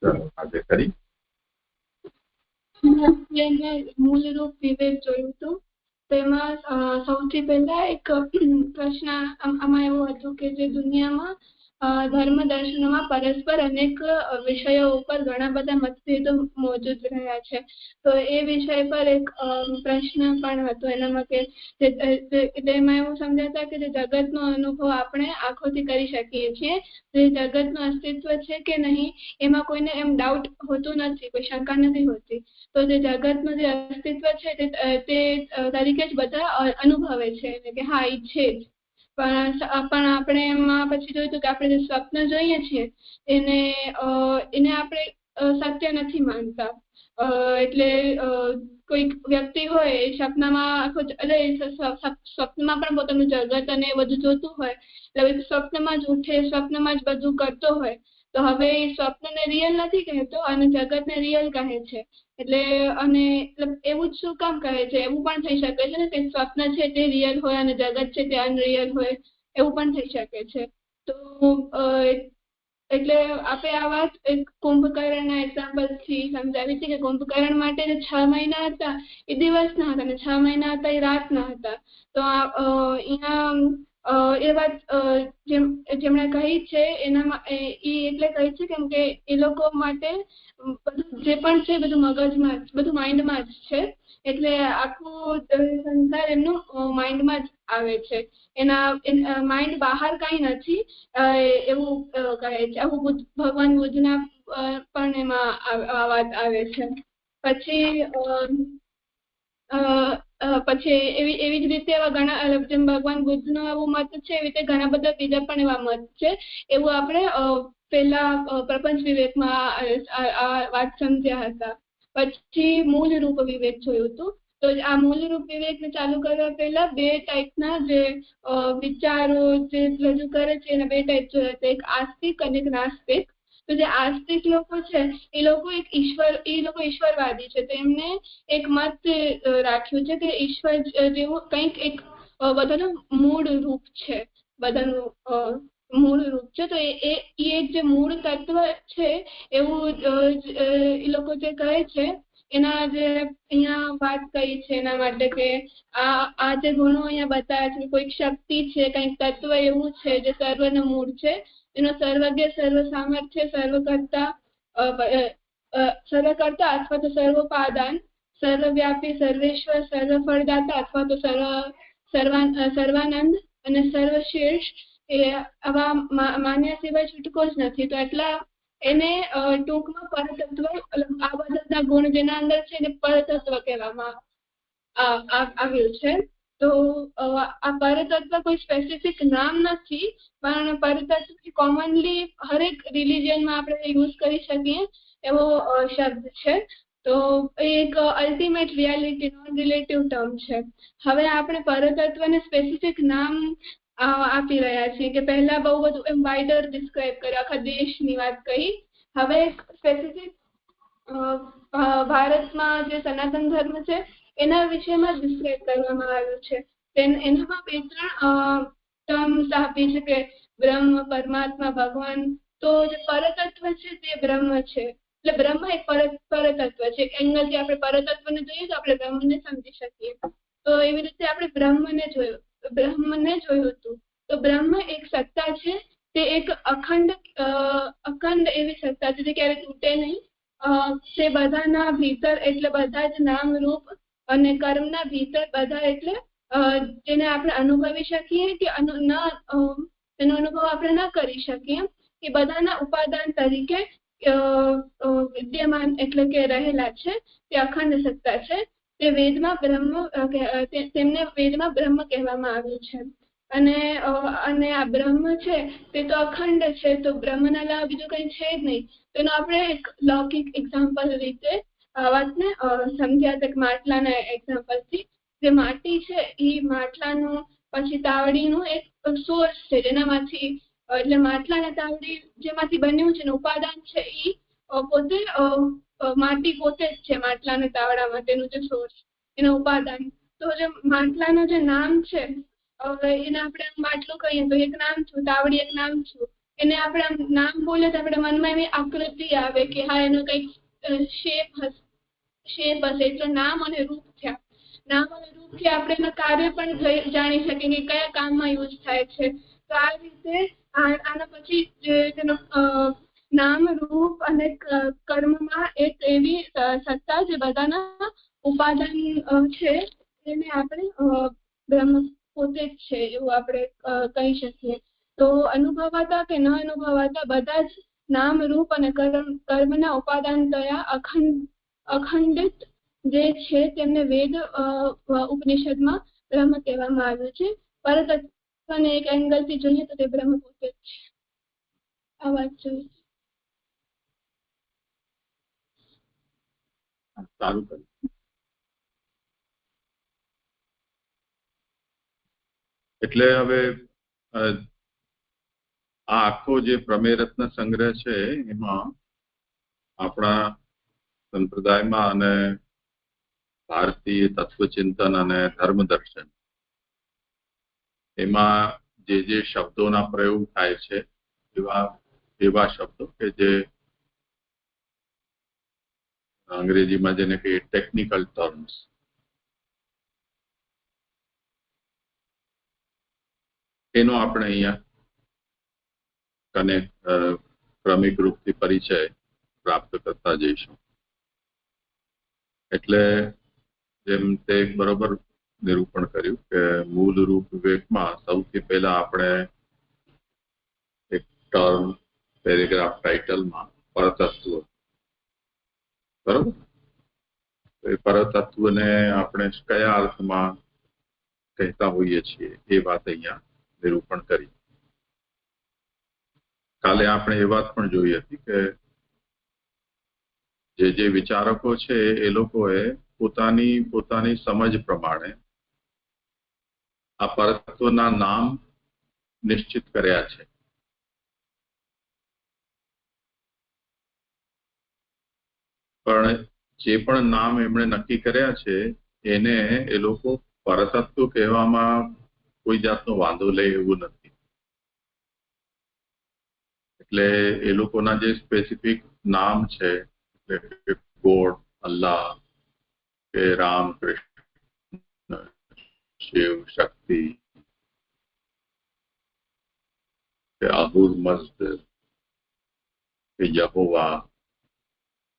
ચલો આજે કરી મૂળરૂપ વિવેક જોયું હતું. તેમાં સૌથી પહેલા એક પ્રશ્ન આમાં એવું હતું કે જે દુનિયામાં ધર્મ દર્શનોમાં પરસ્પર અનેક વિષયો ઉપર ઘણા બધા મતભેદો મોજૂદ રહ્યા છે. તો એ વિષય પર એક પ્રશ્ન પણ હતો એનામાં કે એમાં એવું સમજાતા કે જે જગતનો અનુભવ આપણે આંખોથી કરી શકીએ છીએ, જે જગતનું અસ્તિત્વ છે કે નહીં એમાં કોઈને એમ ડાઉટ હોતું નથી, કોઈ શંકા નથી હોતી. તો જે જગતનું જે અસ્તિત્વ છે તે તરીકે જ બધા અનુભવે છે કે હા એ છે જ. પણ આપણે એમાં પછી જોયું કે આપણે જે સ્વપ્ન જોઈએ છીએ એને આપણે સત્ય નથી માનતા. એટલે કોઈક વ્યક્તિ હોય એ સપનામાં સ્વપ્નમાં પણ પોતાનું જગત અને બધું જોતું હોય, એટલે સ્વપ્નમાં જ ઉઠે, સ્વપ્નમાં જ બધું કરતો હોય, તો હવે એ સ્વપ્નને રિયલ નથી કહેતો અને જગતને રિયલ કહે છે. એટલે અને એવું જ શું કામ કહે છે? એવું પણ થઈ શકે છે ને કે સ્વપ્ન છે તે રિયલ હોય અને જગત છે તે અનરિયલ હોય, એવું પણ થઈ શકે છે. તો એટલે આપણે આ વાત એક કુંભકર્ણના એક્ઝામ્પલ થી સમજાવી છે કે કુંભકર્ણ માટે જે 6 મહિના હતા એ દિવસના હતા અને 6 મહિના હતા એ રાતના હતા. તો અહીંયા એ વાત જેમણે કહી છે એનામાં એ એટલે કહી છે કેમ કે એ લોકો માટે બધું જે પણ છે બધું મગજમાં જ, બધું માઇન્ડમાં જ છે. એટલે આખું સંસાર એમનું માઇન્ડમાં જ આવે છે. એના માઇન્ડ બહાર કઈ નથી એવું કહે છે. આવું ભગવાન બુદ્ધના પણ એમાં આ વાત આવે છે. પછી એવી જ રીતે એવા ઘણા જેમ ભગવાન બુદ્ધનો એવો મત છે એવી રીતે ઘણા બધા બીજા પણ એવા મત છે. એવું આપણે પેલા પ્રપંચ વિવેકમાં આ વાત સમજ્યા હતા. પછી મૂળ રૂપ વિવેક જોયું હતું. તો આ મૂળ રૂપ વિવેકને ચાલુ કરવા પહેલા 2 ટાઈપના જે વિચારો જે રજૂ કરે છે એના 2 ટાઈપ જોયા છે, એક આસ્તિક અને એક નાસ્તિક. તો જે આસ્તિક લોકો છે એ લોકો ઈશ્વરવાદી છે. તો એમને એક મત રાખ્યું છે કે ઈશ્વર જેવું કંઈક એક બધાનું મૂળ રૂપ છે, બધાનું મૂળ રૂપ છે. તો એ એક જે મૂળ તત્વ છે એવું એ લોકો જે કહે છે એના જે અહીંયા વાત કહી છે એના માટે કે આ જે ગુણો અહીંયા બતાવ્યા છે, કોઈક શક્તિ છે, કંઈક તત્વ એવું છે જે સર્વનું મૂળ છે, એનો સર્વજ્ઞ, સર્વ સામર્થ્ય, સર્વકર્તા અથવા તો સર્વોપાદાન, સર્વવ્યાપી, સર્વેશ્વર, સર્વફળદાતા અથવા તો સર્વાનંદ અને સર્વશ્રેષ્ઠ એ આવા માન્ય સિવાય છૂટકો જ નથી. તો એટલા એને ટૂંકમાં પરતત્વ, આ બધા ગુણ જેના અંદર છે એને પરતત્વ કહેવામાં આવ્યું છે. તો આ પરતત્વ કોઈ સ્પેસિફિક નામ નથી, પણ પરતત્વ કોમનલી હરેક રિલિજનમાં આપણે યુઝ કરી શકીએ એવો શબ્દ છે. તો એક ultimate reality, non relative term છે. હવે આપણે પરતત્વને સ્પેસિફિક નામ આપી રહ્યા છીએ કે પહેલા બહુ બધું એમ વાઇડર ડિસ્ક્રાઇબ કર્યું, આખા દેશની વાત કહી. હવે સ્પેસિફિક ભારતમાં જે સનાતન ધર્મ છે એના વિષયમાં ડિસ્ક્રાઇબ કરવામાં આવ્યું છે. એનામાં 2-3 ટર્મ્સ આપી છે કે બ્રહ્મ, પરમાત્મા, ભગવાન. તો જે પરતત્વ છે તે બ્રહ્મ છે. એટલે બ્રહ્મ એક પરતત્વ છે. એક એંગલથી આપણે પરતત્વને જોઈએ તો આપણે બ્રહ્મને સમજી શકીએ. તો એવી રીતે આપણે બ્રહ્મને જોયું હતું. તો બ્રહ્મ એક સત્તા છે, તે એક અખંડ એવી સત્તા છે જે ક્યારેય તૂટે નહીં. તે બધાના ભીતર, એટલે બધા જ નામ, રૂપ અને કર્મના ભીતર બધા, એટલે જેને આપણે અનુભવી શકીએ કે તેનો અનુભવ આપણે ન કરી શકીએ, એ બધાના ઉપાદાન તરીકે વિદ્યમાન એટલે કે રહેલા છે. તે અખંડ સત્તા છે. તે વેદમાં તેમને વેદમાં બ્રહ્મ કહેવામાં આવ્યું છે. અને આ બ્રહ્મ છે તે તો અખંડ છે. તો બ્રહ્મના અલાવા બીજું કઈ છે જ નહીં. તેનો આપણે એક લૌકિક એક્ઝામ્પલ રીતે આ વાતને સમજ્યા તક માટલાના એક્ઝામ્પલથી. જે માટી છે એ માટલાનું પછી તાવડીનું એક સોર્સ છે જેનામાંથી, એટલે માટલા અને તાવડી જેમાંથી બન્યું છે ઉપાદાન છે એ પોતે માટી પોતે જ છે. માટલા અને તાવડા માટેનું જે સોર્સ, એનું ઉપાદાન. તો જે માટલાનું જે નામ છે એને આપણે માટલું કહીએ તો એક નામ છું, તાવડી એક નામ છું. એને આપણે આમ નામ બોલે તો આપણે મનમાં એવી આકૃતિ આવે કે હા એનો કંઈક શેપ હશે, એટલે નામ અને રૂપ થયા. નામ અને રૂપથી આપણે એના કાર્ય પણ જાણી શકીએ કે કયા કામમાં યુઝ થાય છે. તો આ રીતે આના પછી તેનો નામ રૂપ અને કર્મમાં એક એવી સત્તા જે બધાના ઉપાદાન છે, એને આપણે બ્રહ્મ પોતે જ છે એવું આપણે કહી શકીએ. તો અનુભવાતા કે ન અનુભવાતા બધા જ નામ રૂપ અને કર્મના ઉપાદાન થયા અખંડિત જે છે તેમને વેદ ઉપનિષદમાં બ્રહ્મ કહેવામાં આવ્યું છે. પરતત્વને એક એંગલથી જોઈએ તો તે બ્રહ્મ પોતે જ છે. આ વાત જોઈએ. સારું કર્યું. એટલે હવે આ આખો જે પ્રમેય રત્ન સંગ્રહ છે એમાં આપણા સંપ્રદાયમાં અને ભારતીય તત્વચિંતન અને ધર્મ દર્શન એમાં જે શબ્દોના પ્રયોગ થાય છે એવા શબ્દો કે જે અંગ્રેજીમાં જેને કહીએ ટેકનિકલ ટર્મ્સ, એનો આપણે અહીંયા ક્રમિક રૂપથી પરિચય પ્રાપ્ત કરતા જઈશું. એટલે જેમ તે બરોબર નિરૂપણ કર્યું કે મૂળ રૂપ વિવેકમાં સૌથી પહેલા આપણે એક ટર્મ પેરેગ્રાફ ટાઇટલમાં પરતત્વ, બરોબર, એ પરતત્વને આપણે કયા અર્થમાં કહેતા હોઈએ છીએ એ વાત અહીંયા નિરૂપણ કરી. કાલે આપણે એ વાત પણ જોઈ હતી કે જે વિચારકો છે એ લોકોએ પોતાની સમજ પ્રમાણે આ પરતત્વના નામ નિશ્ચિત કર્યા છે. પણ જે પણ નામ એમણે નક્કી કર્યા છે એને એ લોકો પરતત્વ કહેવામાં કોઈ જાતનો વાંધો લે એવું નથી. એટલે એ લોકોના જે સ્પેસિફિક નામ છે, એટલે ગોડ, અલ્લાહ કે રામ, કૃષ્ણ, શિવ, શક્તિ કે અહુર મસ્ત કે યહોવા,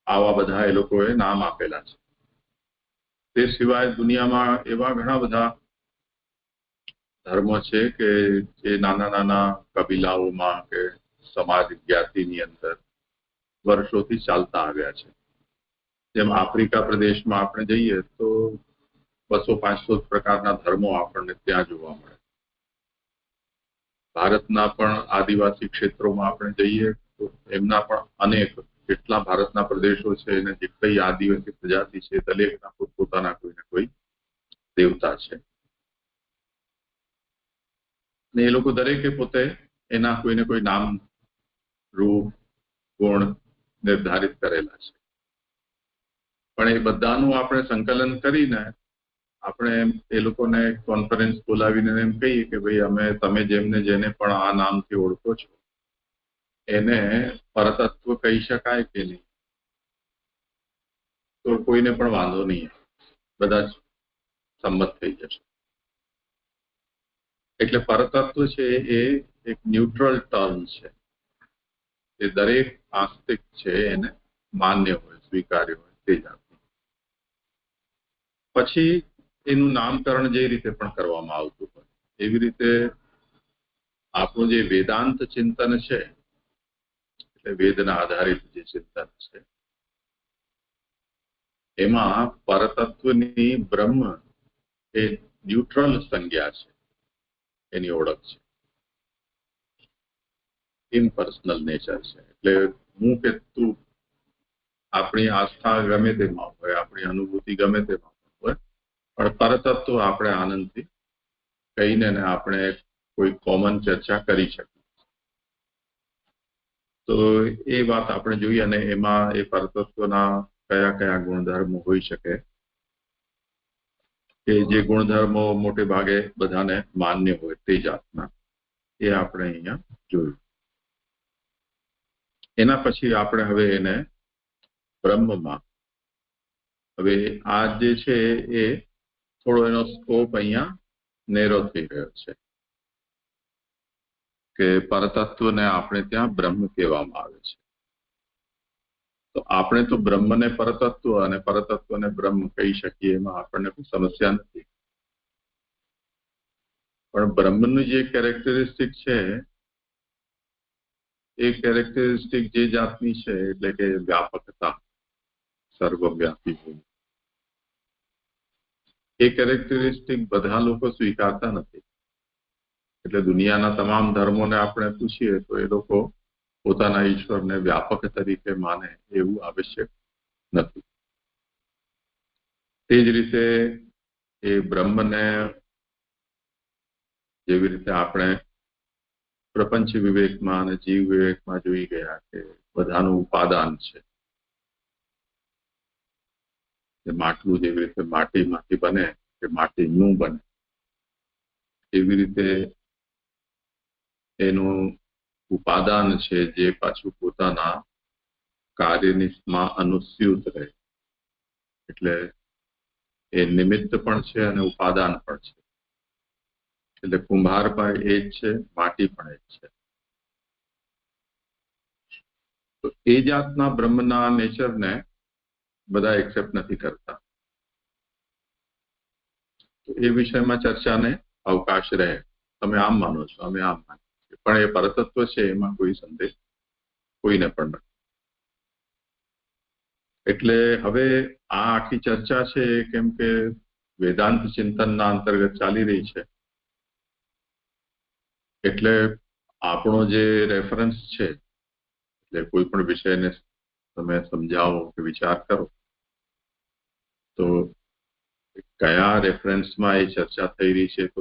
આવા બધા એ લોકોએ નામ આપેલા છે. તે સિવાય દુનિયામાં એવા ઘણા બધા ધર્મો છે કે જે નાના નાના કબીલાઓમાં કે સમાજ જ્ઞાતિની અંદર વર્ષોથી ચાલતા આવ્યા છે. જેમ આફ્રિકા પ્રદેશમાં આપણે જઈએ તો 200-500 પ્રકારના ધર્મો આપણને ત્યાં જોવા મળે. ભારતના પણ આદિવાસી ક્ષેત્રોમાં આપણે જઈએ તો એમના પણ અનેક કેટલા ભારતના પ્રદેશો છે અને જેટલી આદિવાસી પ્રજાતિ છે દરેકના પોતાના કોઈને કોઈ દેવતા છે. ને એ લોકો દરેકે પોતે એના કોઈને કોઈ નામ, રૂપ, ગુણ નિર્ધારિત કરેલા છે. પણ એ બધાનું આપણે સંકલન કરીને આપણે એ લોકોને કોન્ફરન્સ બોલાવીને એમ કહીએ કે ભાઈ તમે જેને પણ આ નામથી ઓળખો છો એને પરતત્વ કહી શકાય કે નહીં, તો કોઈને પણ વાંધો નહીં, બધા જ સંમત થઈ જશે. એટલે પરતત્વ છે એ એક ન્યુટ્રલ ટર્મ છે. એ દરેક આસ્તિક છે એને માન્ય હોય, સ્વીકાર્ય હોય તે જાતનું. પછી એનું નામકરણ જે રીતે પણ કરવામાં આવતું હોય એવી રીતે આપણું જે વેદાંત ચિંતન છે, એટલે વેદના આધારિત જે ચિંતન છે, એમાં પરતત્વની બ્રહ્મ એ ન્યુટ્રલ સંજ્ઞા છે, એની ઓળખ છે, ઇમ્પર્સનલ નેચર છે. એટલે હું કે તું, આપણી આસ્થા ગમે તેમાં હોય, આપણી અનુભૂતિ ગમે તેમાં હોય, પણ પરતત્વ આપણે આનંદથી કહીને આપણે કોઈ કોમન ચર્ચા કરી શકીએ. તો એ વાત આપણે જોઈએ અને એમાં એ પરતત્વના કયા કયા ગુણધર્મો હોઈ શકે કે જે ગુણધર્મો મોટે ભાગે બધાને માન્ય હોય તે જાતના, એ આપણે અહીંયા જોયું. એના પછી આપણે હવે એને બ્રહ્મમાં, હવે આ જે છે એ થોડો એનો સ્કોપ અહીંયા નેરો થઈ રહ્યો છે કે પરતત્વને આપણે ત્યાં બ્રહ્મ કહેવામાં આવે છે. તો આપણે તો બ્રહ્મને પરતત્વ અને પરતત્વને બ્રહ્મ કહી શકીએ, એમાં આપણને કોઈ સમસ્યા નથી. પણ બ્રહ્મનું જે કેરેક્ટરિસ્ટિક છે એ કેરેક્ટરિસ્ટિક જે જાતની છે એટલે કે વ્યાપકતા, સર્વવ્યાપી હોવું, એ કેરેક્ટરિસ્ટિક બધા લોકો સ્વીકારતા નથી. એટલે દુનિયાના તમામ ધર્મોને આપણે પૂછીએ તો એ લોકો પોતાના ઈશ્વરને વ્યાપક તરીકે માને એવું આવશ્યક નથી. તે જ રીતે એ બ્રહ્મને જેવી રીતે આપણે પ્રપંચ વિવેકમાં અને જીવ વિવેકમાં જોઈ ગયા કે બધાનું ઉપાદાન છે. માટલું જેવી રીતે માટીમાંથી બને કે માટીનું બને, એવી રીતે એનું ઉપાદાન છે જે પાછું પોતાના કાર્યની અનુસ્યુત રહે. એટલે એ નિમિત્ત પણ છે અને ઉપાદાન પણ છે. એટલે કુંભાર પણ એ જ છે, માટી પણ એ જ છે. તો એ જાતના બ્રહ્મના નેચરને બધા એક્સેપ્ટ નથી કરતા. તો એ વિષયમાં ચર્ચાને અવકાશ રહે. તમે આમ માનો છો, અમે આમ માનીએ છીએ, પણ એ પરતત્વ છે એમાં કોઈ સંદેહ કોઈને પણ નથી. એટલે હવે આ આખી ચર્ચા છે કેમ કે વેદાંત ચિંતનના અંતર્ગત ચાલી રહી છે, એટલે આપણો જે રેફરન્સ છે, એટલે કોઈ પણ વિષયને તમે સમજાવો કે વિચાર કરો તો કયા રેફરન્સમાં એ ચર્ચા થઈ રહી છે તો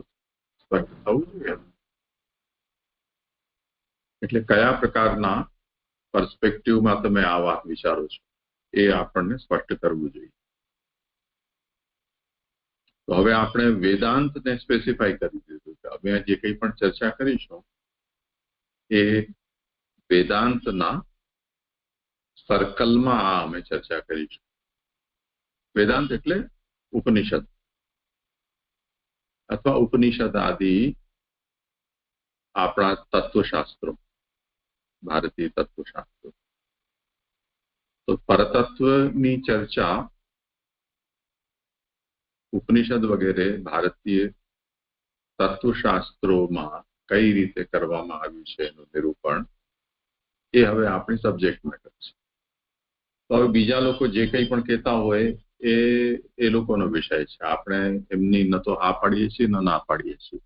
સ્પષ્ટ થવું જોઈએ. એટલે કયા પ્રકારના પર્સપેક્ટિવમાં તમે આ વાત વિચારો છો એ આપણને સ્પષ્ટ કરવું જોઈએ. તો હવે આપણે વેદાંતને સ્પેસિફાઈ કરી દીધું કે અમે જે કંઈ પણ ચર્ચા કરીશું એ વેદાંતના સર્કલમાં અમે ચર્ચા કરીશું. વેદાંત એટલે ઉપનિષદ અથવા ઉપનિષદ આદિ આપણા તત્વશાસ્ત્રો, ભારતીય તત્વશાસ્ત્રો. તો પરતત્વની ચર્ચા ઉપનિષદ વગેરે ભારતીય તત્વશાસ્ત્રોમાં કઈ રીતે કરવામાં આવ્યું છે એનું નિરૂપણ એ હવે આપણી સબ્જેક્ટ મેટર છે. તો હવે બીજા લોકો જે કંઈ પણ કહેતા હોય એ લોકોનો વિષય છે. આપણે એમની ન તો આ પાડીએ છીએ ન ના પાડીએ છીએ.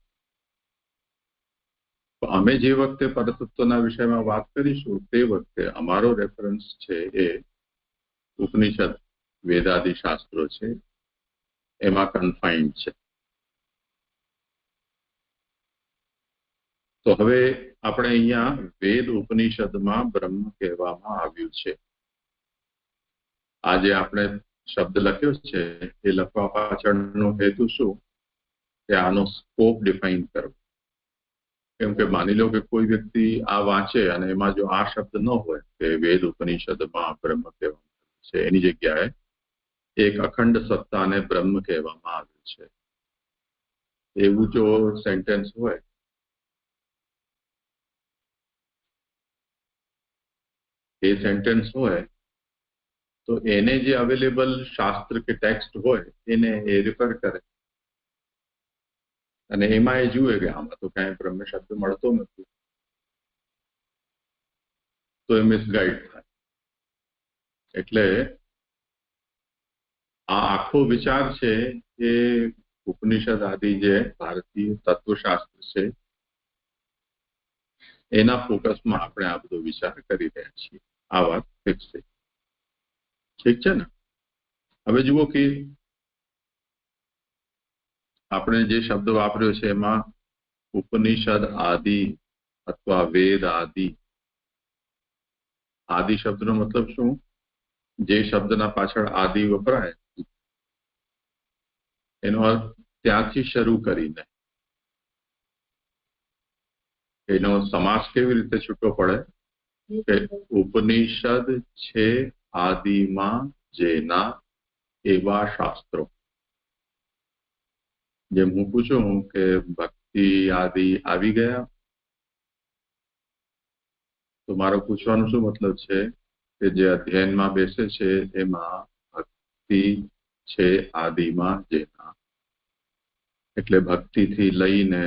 તો અમે જે વખતે પરતત્વના વિષયમાં વાત કરીશું તે વખતે અમારો રેફરન્સ છે એ ઉપનિષદ વેદાદિ શાસ્ત્રો છે, એમાં કન્ફાઇન્ડ છે. તો હવે આપણે અહીંયા વેદ ઉપનિષદમાં બ્રહ્મ કહેવામાં આવ્યું છે. આ જે આપણે શબ્દ લખ્યો છે એ લખવા પાછળનો હેતુ શું કે આનો સ્કોપ ડિફાઇન કરવો. કેમ કે માની લો કે કોઈ વ્યક્તિ આ વાંચે અને એમાં જો આ શબ્દ ન હોય કે વેદ ઉપનિષદમાં બ્રહ્મ કહેવામાં છે, એની જગ્યાએ એક અખંડ સત્તાને બ્રહ્મ કહેવામાં આવ્યું છે, એવું જો સેન્ટેન્સ હોય એ સેન્ટેન્સ હોય તો એને જે અવેલેબલ શાસ્ત્ર કે ટેક્સ્ટ હોય એને એ રિફર કરે અને એમાં એ જુએ કે આમાં તો કાંઈ બ્રહ્મ શબ્દ મળતો નથી, તો એ મિસગાઈડ થાય. એટલે આ આખો વિચાર છે એ ઉપનિષદ આદિ જે ભારતીય તત્વશાસ્ત્ર છે એના ફોકસમાં આપણે આ બધો વિચાર કરી રહ્યા છીએ. આ વાત ફિક્સ છે. ઠીક છે ને? હવે જુઓ કે આપણે જે શબ્દ વાપર્યો છે એમાં ઉપનિષદ આદિ અથવા વેદ આદિ. આદિ શબ્દનો મતલબ શું? જે શબ્દના પાછળ આદિ વપરાય એનો અર્થ ત્યાંથી શરૂ કરીને એનો સમાસ કેવી રીતે છૂટો પડે કે ઉપનિષદ છે આદિમાં જેના એવા શાસ્ત્રો. જેમ હું પૂછું કે ભક્તિ આદિ આવી ગયા, તો મારો પૂછવાનો શું મતલબ છે કે જે અધ્યયનમાં બેસે છે એમાં ભક્તિ છે આદિમાં જેના, એટલે ભક્તિથી લઈને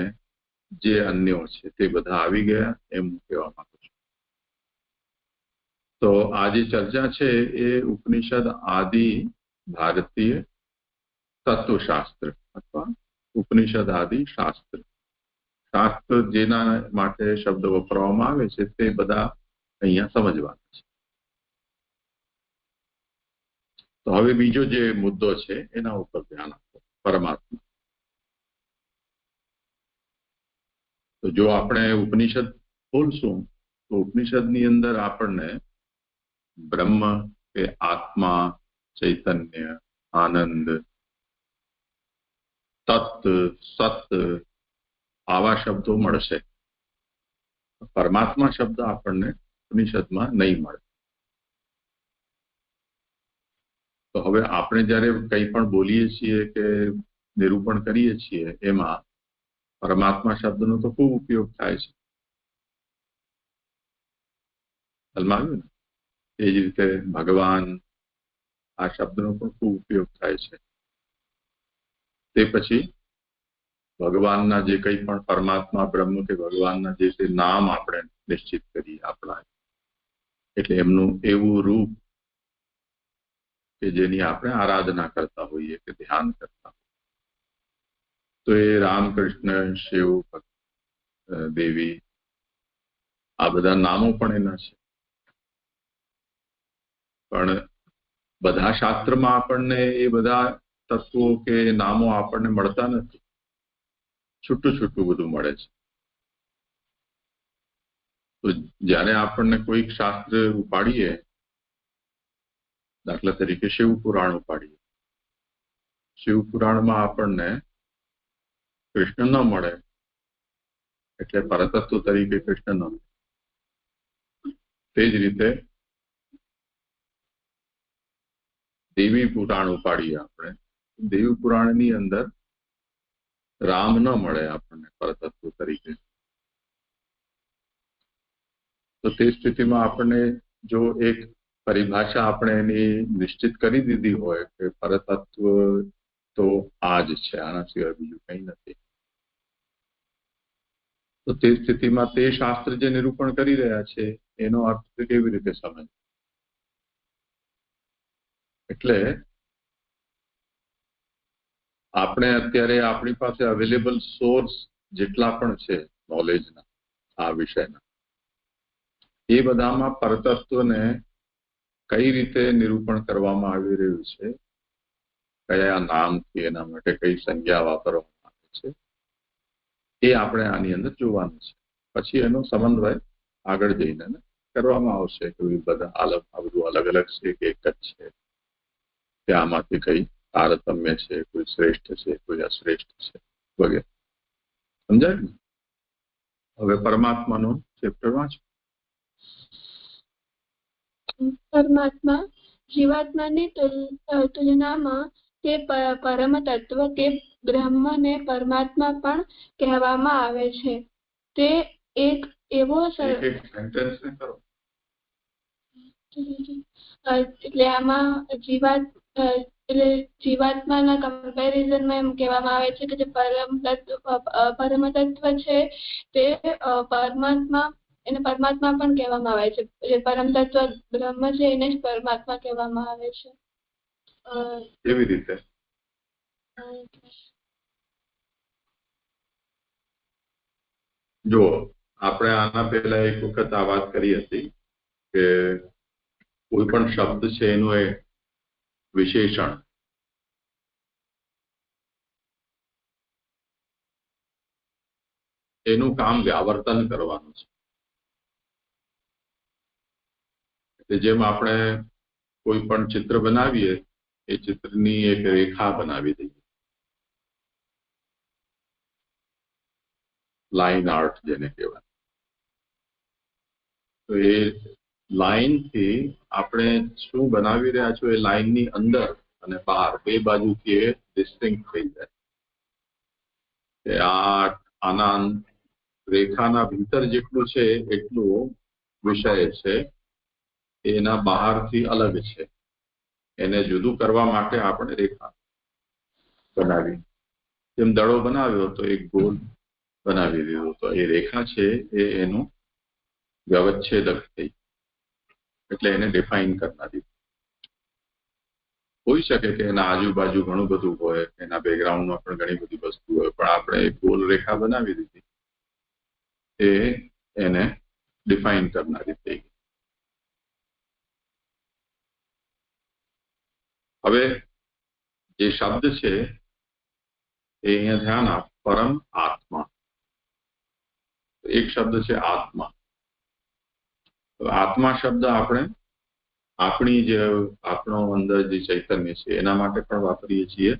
જે અન્યો છે તે બધા આવી ગયા એમ હું કહેવા માંગુ છું. તો આ જે ચર્ચા છે એ ઉપનિષદ આદિ ભારતીય તત્વશાસ્ત્ર અથવા ઉપનિષદ આદિ શાસ્ત્ર, શાસ્ત્ર જેના માટે શબ્દ વપરાવામાં આવે છે તે બધા અહીંયા સમજવાના છે. તો હવે બીજો જે મુદ્દો છે એના ઉપર ધ્યાન આપો, પરમાત્મા. તો જો આપણે ઉપનિષદ ખોલશું તો ઉપનિષદની અંદર આપણને બ્રહ્મ કે આત્મા, ચૈતન્ય, આનંદ, તત્, સત આવા શબ્દો મળશે. પરમાત્મા શબ્દ આપણને ઉપનિષદમાં નહીં મળે. તો હવે આપણે જ્યારે કંઈ પણ બોલીએ છીએ કે નિરૂપણ કરીએ છીએ એમાં પરમાત્મા શબ્દનો તો ખૂબ ઉપયોગ થાય છે. હાલમાં આવ્યું ને એ જ રીતે ભગવાન આ શબ્દનો પણ ખૂબ ઉપયોગ થાય છે. તે પછી ભગવાનના જે કંઈ પણ પરમાત્મા, બ્રહ્મ કે ભગવાનના જે તે નામ આપણે નિશ્ચિત કરીએ આપણા, એટલે એમનું એવું રૂપ કે જેની આપણે આરાધના કરતા હોઈએ કે ધ્યાન કરતા હોઈએ. તો એ રામકૃષ્ણ, શિવ, દેવી આ બધા નામો પણ એના છે. પણ બધા શાસ્ત્રમાં આપણને એ બધા તત્વો કે નામો આપણને મળતા નથી. છૂટું છૂટું બધું મળે છે. તો જ્યારે આપણને કોઈક શાસ્ત્ર ઉપાડીએ, દાખલા તરીકે શિવ પુરાણ ઉપાડીએ, શિવ પુરાણમાં આપણને કૃષ્ણ ન મળે, એટલે પરતત્વ તરીકે કૃષ્ણ ન મળે. તે જ રીતે દેવી પુરાણ ઉપાડીએ આપણે, દેવી પુરાણની અંદર રામ ન મળે આપણને પરતત્વ તરીકે. તો તે સ્થિતિમાં આપણને જો એક પરિભાષા આપણે એની નિશ્ચિત કરી દીધી હોય કે પરતત્વ તો આ જ છે, આના સિવાય બીજું કંઈ નથી, તો તે સ્થિતિમાં તે શાસ્ત્ર જે નિરૂપણ કરી રહ્યા છે એનો અર્થ કેવી રીતે સમજ? એટલે આપણે અત્યારે આપણી પાસે અવેલેબલ સોર્સ જેટલા પણ છે નોલેજના આ વિષયના, એ બધામાં પરતત્વને કઈ રીતે નિરૂપણ કરવામાં આવી રહ્યું છે, કયા નામથી એના માટે કઈ સંજ્ઞા વાપરવામાં આવે છે, એ આપણે આની અંદર જોવાનું છે. પછી એનો સમન્વય આગળ જઈને કરવામાં આવશે કે બધા આ બધું અલગ અલગ છે કે એક જ છે, કે આમાંથી કઈ તારતમ્ય છે, કોઈ શ્રેષ્ઠ છે, કોઈ અશ્રેષ્ઠ છે વગેરે. સમજાય ને? હવે પરમાત્માનો ચેપ્ટર વાંચો. પરમાત્મા જીવાત્માની તુલનામાં તે પરમ તત્વ કે બ્રહ્મને પરમાત્મા પણ કહેવામાં આવે છે. તે એક એવો એટલે આમાં જીવાત્માના કમ્પેરિઝનમાં એમ કહેવામાં આવે છે કે જે પરમ તત્વ છે તે પરમાત્મા, એને પરમાત્મા પણ કહેવામાં આવે છે. જે પરમ તત્વ બ્રહ્મ છે એને જ પરમાત્મા કહેવામાં આવે છે. કેવી રીતે? જો આપણે આના પહેલા એક વખત આ વાત કરી હતી કે કોઈ પણ શબ્દ છે એનું એ વિશેષણ એનું કામ વ્યાવર્તન કરવાનું છે. એટલે જેમ આપણે કોઈ પણ ચિત્ર બનાવીએ, એ ચિત્રની એક રેખા બનાવી દઈએ, લાઇન આર્ટ જેને કહેવાય. તો એ લાઈનથી આપણે શું બનાવી રહ્યા છો એ લાઈનની અંદર અને બહાર બે બાજુથી એ ડિસ્ટિંક્ટ થઈ જાય કે આના રેખાના ભીતર જેટલું છે એટલું વિષય છે, એના બહારથી અલગ છે. એને જુદું કરવા માટે આપણે રેખા બનાવી. જેમ દડો બનાવ્યો તો એક ગોળ બનાવી દીધો, તો એ રેખા છે એ એનું વ્યવચ્છેદક થઈ, એટલે એને ડિફાઇન કરનારી. હોઈ શકે કે એના આજુબાજુ ઘણું બધું હોય, એના બેકગ્રાઉન્ડમાં પણ ઘણી બધી વસ્તુ હોય, પણ આપણે એક ગોળ રેખા બનાવી દીધી, એ એને ડિફાઇન કરનારી થઈ ગઈ. હવે જે શબ્દ છે એ અહીંયા ધ્યાન આપ, પરમ આત્મા. એક શબ્દ છે આત્મા. આત્મા શબ્દ આપણે આપણી જે આપણો અંદર જે ચૈતન્ય છે એના માટે પણ વાપરીએ છીએ,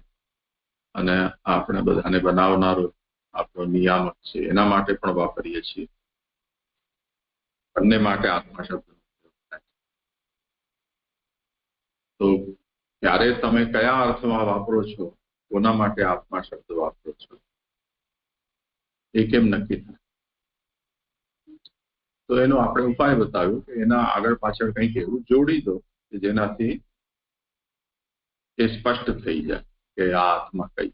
અને આપણે બધાને બનાવનારો આપણો નિયામક છે એના માટે પણ વાપરીએ છીએ. બંને માટે આત્મા શબ્દ. તો ત્યારે તમે કયા અર્થમાં વાપરો છો, કોના માટે આત્મા શબ્દ વાપરો છો, એ કેમ નક્કી થાય? તો એનો આપણે ઉપાય બતાવ્યો કે એના આગળ પાછળ કંઈક એવું જોડી દો કે જેનાથી એ સ્પષ્ટ થઈ જાય કે આ આત્મા કઈ.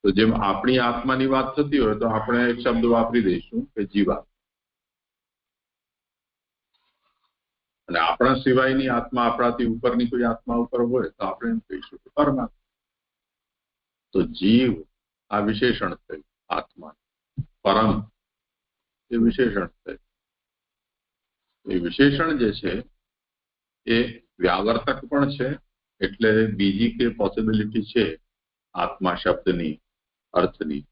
તો જેમ આપણી આત્માની વાત થતી હોય તો આપણે એક શબ્દ વાપરી દઈશું કે જીવાત્મા, અને આપણા સિવાયની આત્મા, આપણાથી ઉપરની કોઈ આત્મા ઉપર હોય તો આપણે એમ કહીશું કે પરમાત્મા. તો જીવ આ વિશેષણ થયું, આત્મા. પરમ એ વિશેષણ થયું. એ વિશેષણ જે છે એ વ્યાવર્તક પણ છે, એટલે બીજી કે પોસિબિલિટી છે આત્મા શબ્દની અર્થની,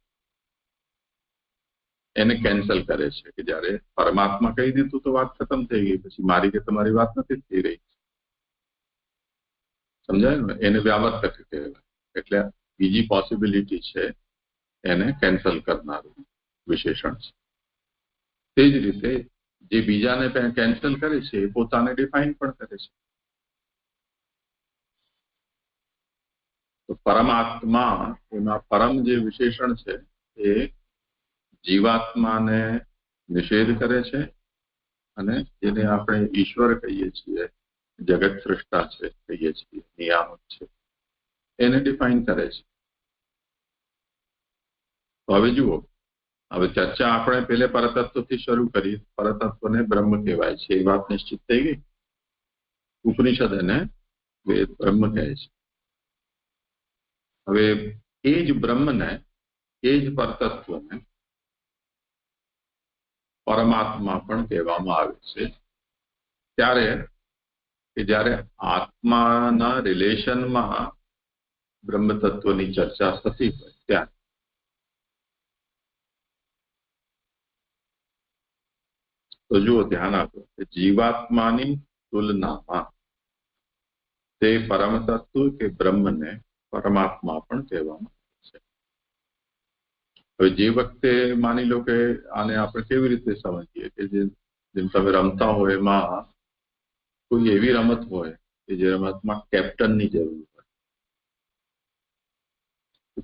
એને કેન્સલ કરે છે કે જ્યારે પરમાત્મા કહી દીધું તો વાત ખતમ થઈ ગઈ, પછી મારી કે તમારી વાત નથી થઈ રહી. સમજાય ને? એને વ્યાવર્તક કહેવાય. એટલે બીજી પોસિબિલિટી છે એને કેન્સલ કરનારું વિશેષણ છે. તે જ રીતે જે બીજાને કેન્સલ કરે છે એ પોતાને ડિફાઇન પણ કરે છે. તો પરમાત્મા, એમાં પરમ જે વિશેષણ છે એ જીવાત્માને નિષેધ કરે છે, અને જેને આપણે ઈશ્વર કહીએ છીએ, જગત સૃષ્ટા છે કહીએ છીએ, નિયામક છે, એને ડિફાઇન કરે છે. તો હવે જુઓ, હવે ચર્ચા આપણે પેલે પરતત્વથી શરૂ કરી. પરતત્વને બ્રહ્મ કહેવાય છે એ વાત નિશ્ચિત થઈ ગઈ. ઉપનિષદ એને વેદ બ્રહ્મ કહે છે. હવે એ જ બ્રહ્મને, એ જ પરતત્વને પરમાત્મા પણ કહેવામાં આવે છે. ત્યારે કે જ્યારે આત્માના રિલેશનમાં બ્રહ્મ તત્વની ચર્ચા થતી હોય ત્યારે. તો જુઓ, ધ્યાન આપો કે જીવાત્માની તુલનામાં તે પરમ તત્વ કે બ્રહ્મને પરમાત્મા પણ કહેવામાં આવે છે. હવે જે વખતે માની લો કે આને આપણે કેવી રીતે સમજીએ કે જેમ તમે રમતા હોય એમાં કોઈ એવી રમત હોય કે જે રમતમાં કેપ્ટનની જરૂર હોય.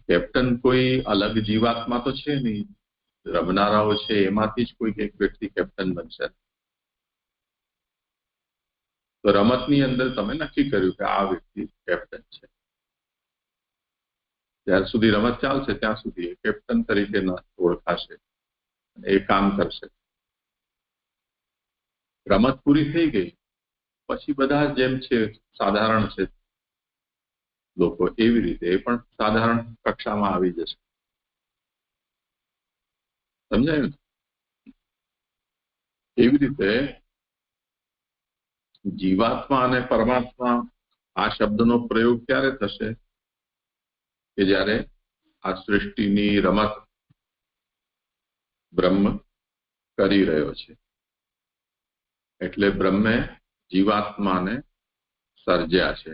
કેપ્ટન કોઈ અલગ જીવાત્મા તો છે નહીં, રમનારાઓ છે એમાંથી જ કોઈક એક વ્યક્તિ કેપ્ટન બનશે. તો રમતની અંદર તમે નક્કી કર્યું કે આ વ્યક્તિ કેપ્ટન છે. જ્યાં સુધી રમત ચાલશે ત્યાં સુધી એ કેપ્ટન તરીકે ઓળખાશે, એ કામ કરશે. રમત પૂરી થઈ ગઈ પછી બધા જેમ છે સાધારણ છે લોકો, એવી રીતે એ પણ સાધારણ કક્ષામાં આવી જશે. સમજાયું? એવી રીતે જીવાત્મા અને પરમાત્મા આ શબ્દનો પ્રયોગ ક્યારે થશે કે જ્યારે આ સૃષ્ટિની રમત બ્રહ્મ કરી રહ્યો છે. એટલે બ્રહ્મે જીવાત્માને સર્જ્યા છે.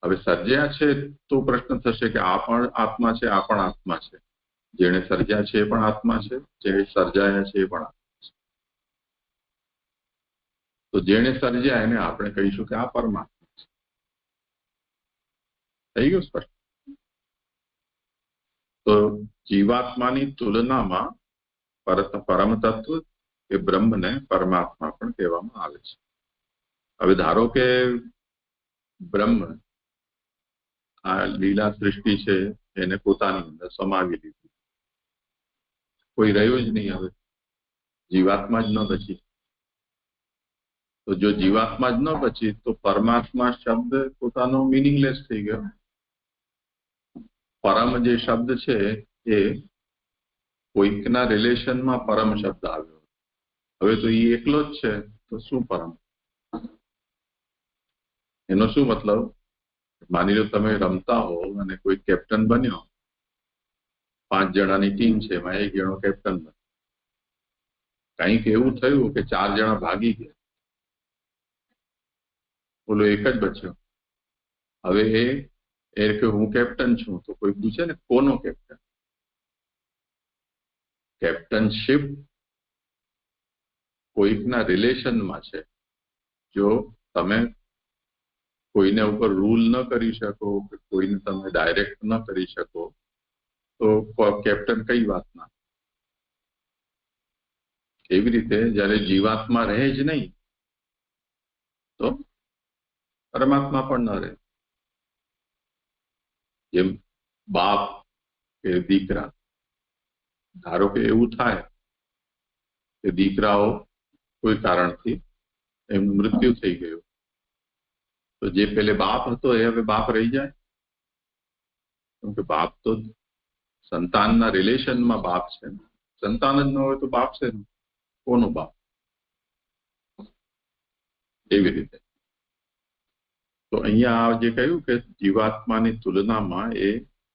હવે સર્જ્યા છે તો પ્રશ્ન થશે કે આ પણ આત્મા છે, આ પણ આત્મા છે. જેણે સર્જ્યા છે એ પણ આત્મા છે, જે સર્જાયા છે એ પણ આત્મા છે. તો જેણે સર્જ્યા એને આપણે કહીશું કે આ પરમાત્મા છે. થઈ ગયું સ્પષ્ટ? તો જીવાત્માની તુલનામાં પરમ તત્વ કે બ્રહ્મને પરમાત્મા પણ કહેવામાં આવે છે. હવે ધારો કે બ્રહ્મ આ લીલા સૃષ્ટિ છે એને પોતાની અંદર સમાવી લીધી, કોઈ રહ્યું જ નહીં, હવે જીવાત્મા જ ન બચી. તો જો જીવાત્મા જ ન બચી તો પરમાત્મા શબ્દ પોતાનો મિનિંગલેસ થઈ ગયો. પરમ જે શબ્દ છે એ કોઈકના રિલેશનમાં પરમ શબ્દ આવ્યો, હવે તો એ એકલો જ છે તો શું પરમ? એનો શું મતલબ? માની લો તમે રમતા હો અને કોઈ કેપ્ટન બન્યો, 5 જણાની ટીમ છે, એમાં 1 જણો કેપ્ટન બન્યો. કંઈક એવું થયું કે 4 જણા ભાગી ગયા, બોલો એક જ બચ્યો. હવે એ કે હું કેપ્ટન છું, તો કોઈ પૂછે ને કોનો કેપ્ટન? કેપ્ટનશીપ કોઈકના રિલેશનમાં છે. જો તમે કોઈને ઉપર રૂલ ન કરી શકો કે કોઈને તમે ડાયરેક્ટ ન કરી શકો તો કેપ્ટન કઈ વાતના? એવી રીતે જયારે જીવાત્મા રહે જ નહીં તો પરમાત્મા પણ ન રહે. જેમ બાપ કે દીકરા, ધારો કે એવું થાય કે દીકરાઓ કોઈ કારણથી એમનું મૃત્યુ થઈ ગયું, તો જે પેલે બાપ હતો એ હવે બાપ રહી જાય? કેમ કે બાપ તો સંતાનના રિલેશનમાં બાપ છે. સંતાન જ ન હોય તો બાપ છે કોનો બાપ? એવી રીતે તો અહીંયા જે કહ્યું કે જીવાત્માની તુલનામાં એ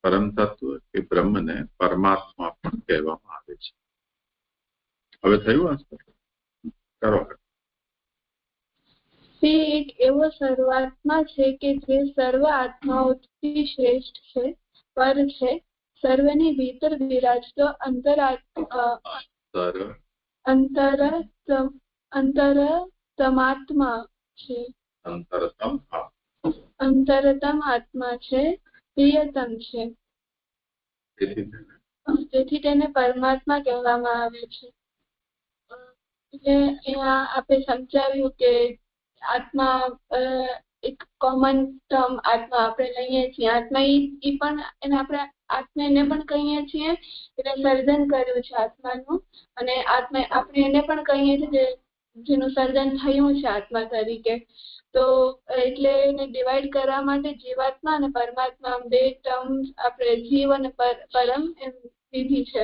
પરમ તત્વ કે બ્રહ્મને પરમાત્મા પણ કહેવામાં આવે છે. હવે થયું આ કરો. તે એક એવો સર્વાત્મા છે કે જે સર્વ આત્માઓથી શ્રેષ્ઠ છે, પર છે, સર્વની ભીતર બિરાજતો અંતરતમાત્મા છે. અંતરતમ આત્મા છે, પ્રિયતમ છે, તેથી તેને પરમાત્મા કહેવામાં આવે છે. એટલે અહીંયા આપણે સમજાવ્યું કે આત્મા એક કોમન ટર્મ આત્મા આપણે લઈએ છીએ. આત્મા એ પણ એને આપણે આત્માને પણ કહીએ છીએ, એટલે સર્જન કર્યું છે આત્માનું, અને આત્મા આપણે એને પણ કહીએ છીએ જેનું સર્જન થયું છે આત્મા તરીકે. તો એટલે એને ડિવાઈડ કરવા માટે જીવાત્મા અને પરમાત્મા બે ટર્મ્સ આપણે જીવ અને પરમ એમ લીધી છે.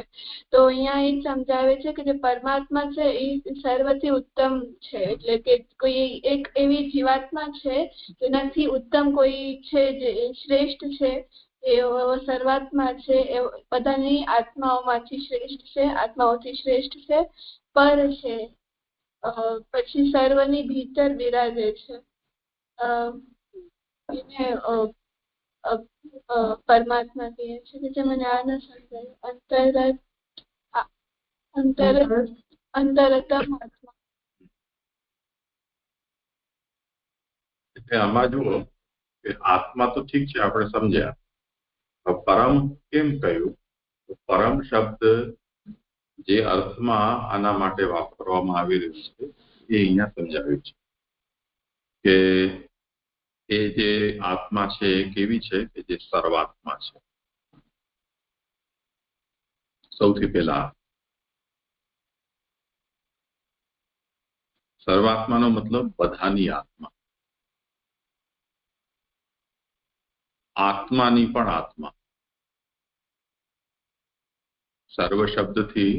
તો અહીંયા એ સમજાવે છે કે જે પરમાત્મા છે એ સર્વથી ઉત્તમ છે, એટલે કે કોઈ એક એવી જીવાત્મા છે જેનાથી ઉત્તમ કોઈ છે જે શ્રેષ્ઠ છે, એવો સર્વાત્મા છે, એ બધાની આત્માઓમાંથી શ્રેષ્ઠ છે, આત્માઓથી શ્રેષ્ઠ છે, પર છે, પછી સર્વની ભીતર બિરાજે છે. એને પરમાત્મા કહે છે કે જે મને આ ન સમજાયું. અંતરતમ આત્મા. એટલે આમાં જુઓ કે આત્મા તો ઠીક છે, આપણે સમજ્યા. પરમ કેમ કહ્યું? પરમ શબ્દ જે અર્થમાં આના માટે વાપરવામાં આવી રહ્યું છે એ અહીંયા સમજાવ્યું છે કે એ જે આત્મા છે એ કેવી છે કે જે સર્વાત્મા છે. સૌથી પહેલા સર્વાત્માનો મતલબ બધાની આત્મા, આત્માની પણ આત્મા. સર્વ શબ્દથી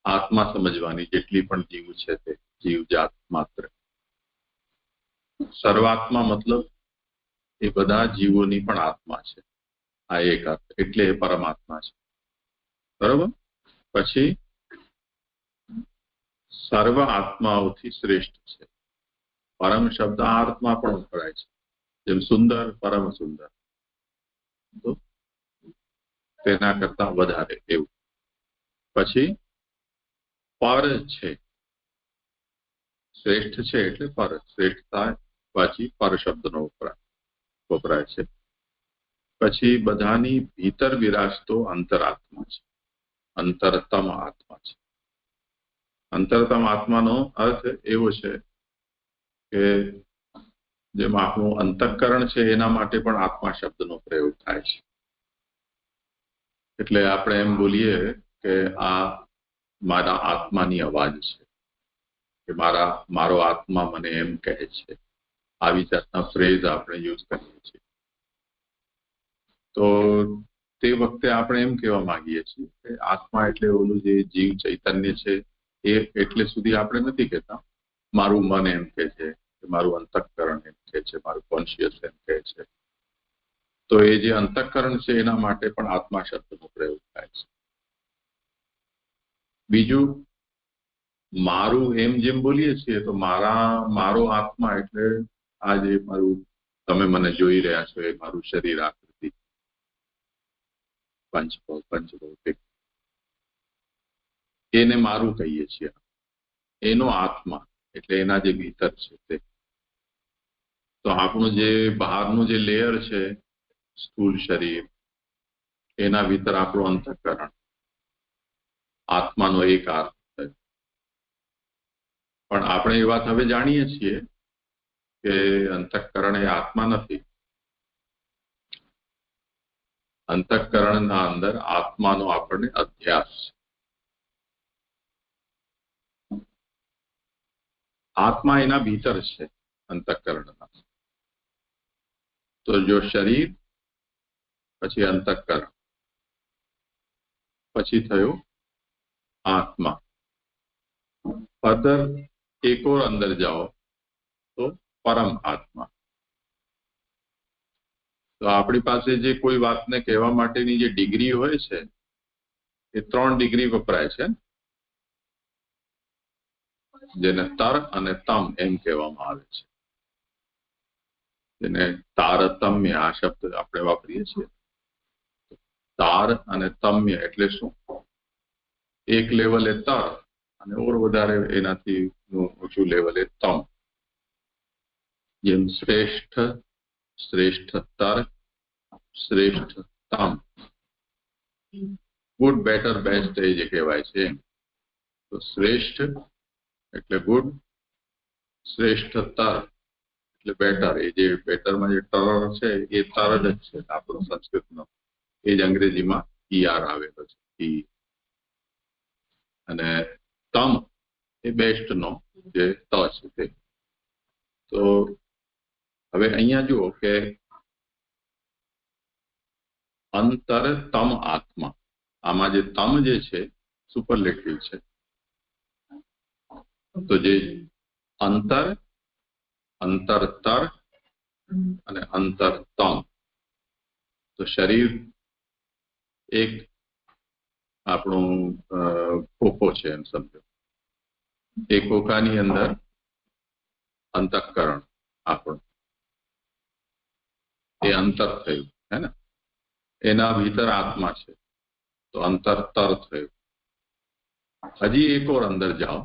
આત્મા સમજવાની, જેટલી પણ જીવ છે તે જીવજાત માત્ર. સર્વાત્મા મતલબ એ બધા જીવોની પણ આત્મા છે. આ એક અર્થ, એટલે એ પરમાત્મા છે. બરોબર? પછી સર્વ આત્માઓથી શ્રેષ્ઠ છે. પરમ શબ્દ આ અર્થમાં પણ વપરાય છે, જેમ સુંદર, પરમ સુંદર. તો તેના કરતા વધારે એવું. પછી પર છે, શ્રેષ્ઠ છે એટલે પર, શ્રેષ્ઠતા પાછી પર શબ્દનો વપરાય છે. પછી બધાની ભીતર બિરાજતો અંતરાત્મા છે, અંતરતમ આત્મા છે. અંતરતમ આત્માનો અર્થ એવો છે કે જેમ આપણું અંતઃકરણ છે એના માટે પણ આત્મા શબ્દનો પ્રયોગ થાય છે. એટલે આપણે એમ બોલીએ કે આ મારા આત્માની અવાજ છે, કે મારો આત્મા મને એમ કહે છે. આવી જાતના ફ્રેઝ આપણે યુઝ કરીએ છીએ. તો તે વખતે આપણે એમ કહેવા માંગીએ છીએ કે આત્મા એટલે ઓલું જે જીવ ચૈતન્ય છે એ એટલે સુધી આપણે નથી કહેતા. મારું મન એમ કહે છે, કે મારું અંતઃકરણ એમ કહે છે, મારું કોન્શિયસ એમ કહે છે. તો એ જે અંતઃકરણ છે એના માટે પણ આત્મા શબ્દનો પ્રયોગ થાય છે. બીજું, મારું એમ જેમ બોલીએ છીએ તો મારો આત્મા એટલે આ જે મારું તમે મને જોઈ રહ્યા છો એ મારું શરીર આકૃતિ પંચભૌતિક એને મારું કહીએ છીએ. એનો આત્મા એટલે એના જે ભીતર છે તે. તો આપણું જે બહારનું જે લેયર છે સ્થૂળ શરીર, એના ભીતર આપણું અંતઃકરણ, આત્માનો એક અર્થ છે. પણ આપણે એ વાત હવે જાણીએ છીએ કે અંતઃકરણ એ આત્મા નથી. અંતઃકરણના અંદર આત્માનો આપણને અધ્યાસ છે. આત્મા એના ભીતર છે અંતઃકરણના. તો જો શરીર, પછી અંતઃકરણ, પછી થયો આત્મા. ફર્ધર એક ઓર અંદર જાઓ તો પરમ આત્મા. તો આપણી પાસે જે કોઈ વાતને કહેવા માટેની જે ડિગ્રી હોય છે એ 3 ડિગ્રી વપરાય છે, જેને તર અને તમ એમ કહેવામાં આવે છે. જેને તારતમ્ય આ શબ્દ આપણે વાપરીએ છીએ. તાર અને તમ્ય એટલે શું? એક લેવલે તર અને ઓર વધારે એનાથી ઊંચું લેવલે તમ. જેમ શ્રેષ્ઠ, શ્રેષ્ઠતર, શ્રેષ્ઠતમ, ગુડ, બેટર, બેસ્ટ એ જે કહેવાય છે. તો શ્રેષ્ઠ એટલે ગુડ, શ્રેષ્ઠતર એટલે બેટર. એ જે બેટરમાં જે ટર છે એ તર જ છે આપણો સંસ્કૃતનો. એ જ અંગ્રેજીમાં ER આવેલો છે. અને તમ એ બેસ્ટનો જે ત છે તે. તો હવે અહીંયા જુઓ કે અંતરતમ આત્મા, આમાં જે તમ જે છે સુપરલેટિવ છે. તો જે અંતર, અંતરતર અને અંતરતમ. તો શરીર એક આપણું ખોખો છે એમ સમજો. એ ખોખાની અંદર અંતઃકરણ આપણું એ અંતર થયું હે ને. એના ભીતર આત્મા છે તો અંતરતર થયું. હજી એક ઓર અંદર જાઓ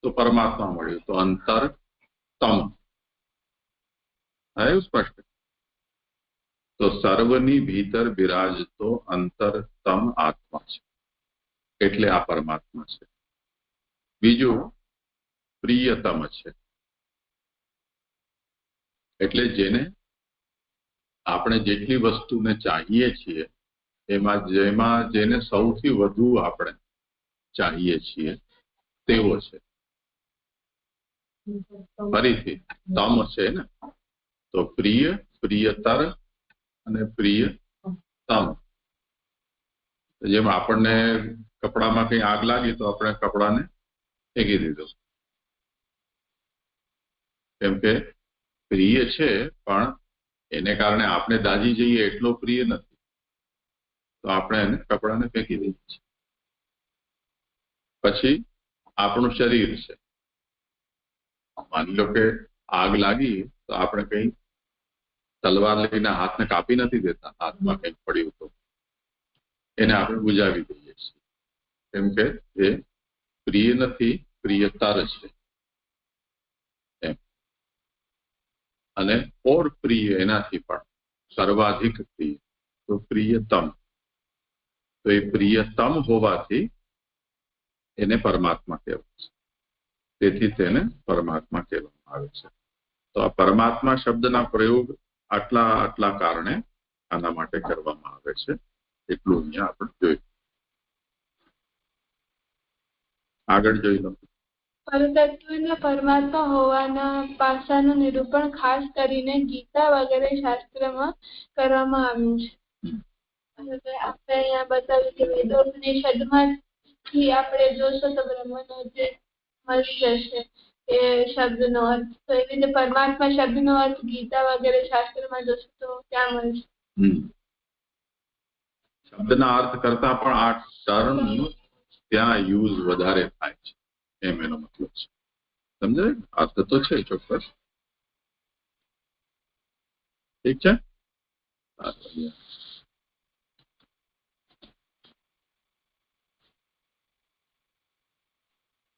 તો પરમાત્મા મળ્યું તો અંતરતમ. આવ્યું સ્પષ્ટ? તો સર્વની ભીતર બિરાજતો અંતરતમ આત્મા છે એટલે આ પરમાત્મા છે. બીજું પ્રિયતમ છે એટલે જેને આપણે જેટલી વસ્તુને ચાહીએ છીએ જેમાં જેને સૌથી વધુ આપણે ચાહીએ છીએ તેવો છે. ફરીથી તમ છે ને, તો પ્રિય, પ્રિયતર અને પ્રિયતમ. જેમ આપણને કપડામાં કઈ આગ લાગી તો આપણે કપડાને ફેંકી દીધો, કેમ કે પ્રિય છે પણ એને કારણે આપણે દાઝી જઈએ એટલો પ્રિય નથી, તો આપણે એને કપડાને ફેંકી દઈએ છીએ. પછી આપણું શરીર છે. માની લો કે આગ લાગી તો આપણે કઈ તલવાર લઈને હાથને કાપી નથી દેતા, હાથમાં કંઈક પડ્યું તો એને આપણે બુજાવી દઈએ છીએ, કેમ કે એ પ્રિય નથી, પ્રિયતર છે એમ. અને ઓર પ્રિય એનાથી પણ સર્વાધિક પ્રિય, તો પ્રિયતમ. તો એ પ્રિયતમ હોવાથી એને પરમાત્મા કહેવાય છે, તેથી તેને પરમાત્મા કહેવામાં આવે છે. તો આ પરમાત્મા શબ્દના પ્રયોગ આટલા કારણે આના માટે કરવામાં આવે છે, એટલું અહીંયા આપણે જોયું. આગળ જોઈ લો. પરતત્વના પરમાત્મા હોવાના પાસાનું નિરૂપણ ખાસ કરીને ગીતા વગેરે શાસ્ત્રમાં કરવામાં આવ્યું છે. આપણે અહીંયા બતાવ્યું કે વેદોપનિષદમાંથી આપણે જોશો તો બ્રહ્મનો જે મળી જશે એ શબ્દનો અર્થ. તો એવી રીતે પરમાત્મા શબ્દનો અર્થ ગીતા વગેરે શાસ્ત્રમાં જોશો તો ક્યાં મળશે? શબ્દના અર્થ કરતા પણ આ ટર્મ ત્યાં યુઝ વધારે થાય છે, એમ એનો મતલબ છે. સમજાય? અર્થ તો છે ચોક્કસ. ઠીક છે.